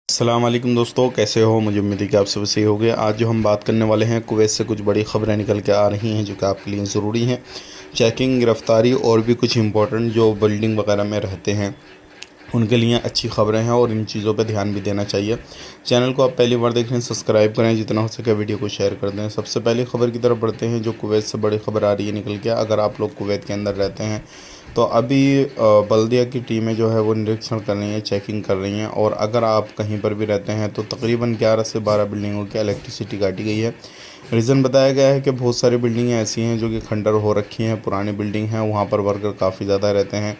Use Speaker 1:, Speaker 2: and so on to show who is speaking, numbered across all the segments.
Speaker 1: अस्सलाम वालेकुम दोस्तों, कैसे हो। मुझे उम्मीद है कि आप सब सही हो गए। आज जो हम बात करने वाले हैं, कुवैत से कुछ बड़ी ख़बरें निकल के आ रही हैं जो कि आपके लिए ज़रूरी हैं। चेकिंग, गिरफ़्तारी और भी कुछ इंपॉर्टेंट जो बिल्डिंग वगैरह में रहते हैं उनके लिए अच्छी ख़बरें हैं और इन चीज़ों पे ध्यान भी देना चाहिए। चैनल को आप पहली बार देख रहे हैं, सब्सक्राइब करें, जितना हो सके वीडियो को शेयर कर दें। सबसे पहले ख़बर की तरफ बढ़ते हैं जो कुवैत से बड़ी ख़बर आ रही है निकल के। अगर आप लोग कुवैत के अंदर रहते हैं तो अभी बल्दिया की टीमें जो है वो निरीक्षण कर रही हैं, चेकिंग कर रही हैं। और अगर आप कहीं पर भी रहते हैं तो तकरीबन 11 से 12 बिल्डिंगों की इलेक्ट्रिसिटी काटी गई है। रीज़न बताया गया है कि बहुत सारी बिल्डिंगें ऐसी हैं जो कि खंडर हो रखी हैं, पुरानी बिल्डिंग हैं, वहाँ पर वर्कर काफ़ी ज़्यादा रहते हैं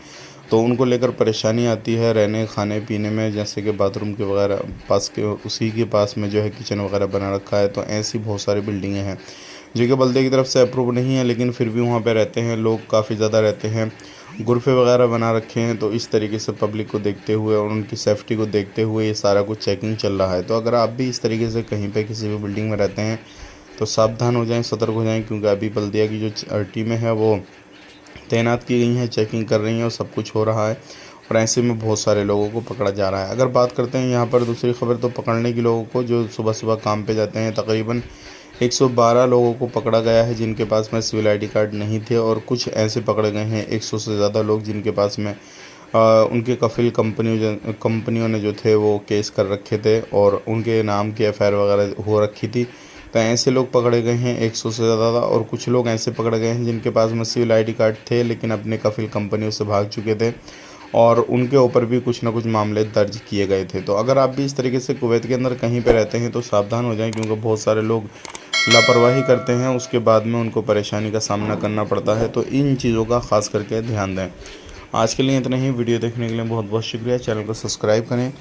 Speaker 1: तो उनको लेकर परेशानी आती है रहने खाने पीने में। जैसे कि बाथरूम के वगैरह पास के उसी के पास में जो है किचन वगैरह बना रखा है। तो ऐसी बहुत सारी बिल्डिंगें हैं जो कि बल्दे की तरफ से अप्रूव नहीं है, लेकिन फिर भी वहाँ पे रहते हैं लोग, काफ़ी ज़्यादा रहते हैं। गुरफ़े वगैरह बना रखे हैं। तो इस तरीके से पब्लिक को देखते हुए और उनकी सेफ्टी को देखते हुए ये सारा कुछ चेकिंग चल रहा है। तो अगर आप भी इस तरीके से कहीं पे किसी भी बिल्डिंग में रहते हैं तो सावधान हो जाएं, सतर्क हो जाएं, क्योंकि अभी बल्दिया की जो टीमें हैं वो तैनात की गई हैं, चेकिंग कर रही हैं और सब कुछ हो रहा है। और ऐसे में बहुत सारे लोगों को पकड़ा जा रहा है। अगर बात करते हैं यहाँ पर दूसरी खबर, तो पकड़ने की लोगों को जो सुबह सुबह काम पे जाते हैं, तकरीबन 112 लोगों को पकड़ा गया है जिनके पास में सिविल आईडी कार्ड नहीं थे। और कुछ ऐसे पकड़े गए हैं 100 से ज़्यादा लोग जिनके पास में उनके कफिल कंपनियों ने जो थे वो केस कर रखे थे और उनके नाम की एफआईआर वगैरह हो रखी थी। तो ऐसे लोग पकड़े गए हैं 100 से ज़्यादा। और कुछ लोग ऐसे पकड़े गए हैं जिनके पास में सिविल आईडी कार्ड थे लेकिन अपने कफिल कंपनियों से भाग चुके थे और उनके ऊपर भी कुछ ना कुछ मामले दर्ज किए गए थे। तो अगर आप भी इस तरीके से कुवैत के अंदर कहीं पे रहते हैं तो सावधान हो जाएं, क्योंकि बहुत सारे लोग लापरवाही करते हैं, उसके बाद में उनको परेशानी का सामना करना पड़ता है। तो इन चीज़ों का ख़ास करके ध्यान दें। आज के लिए इतना ही। वीडियो देखने के लिए बहुत बहुत शुक्रिया। चैनल को सब्सक्राइब करें।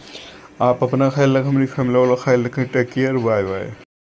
Speaker 1: आप अपना ख्याल रखें, हमारी फैमिली वाला ख्याल रखें। Take care, bye bye.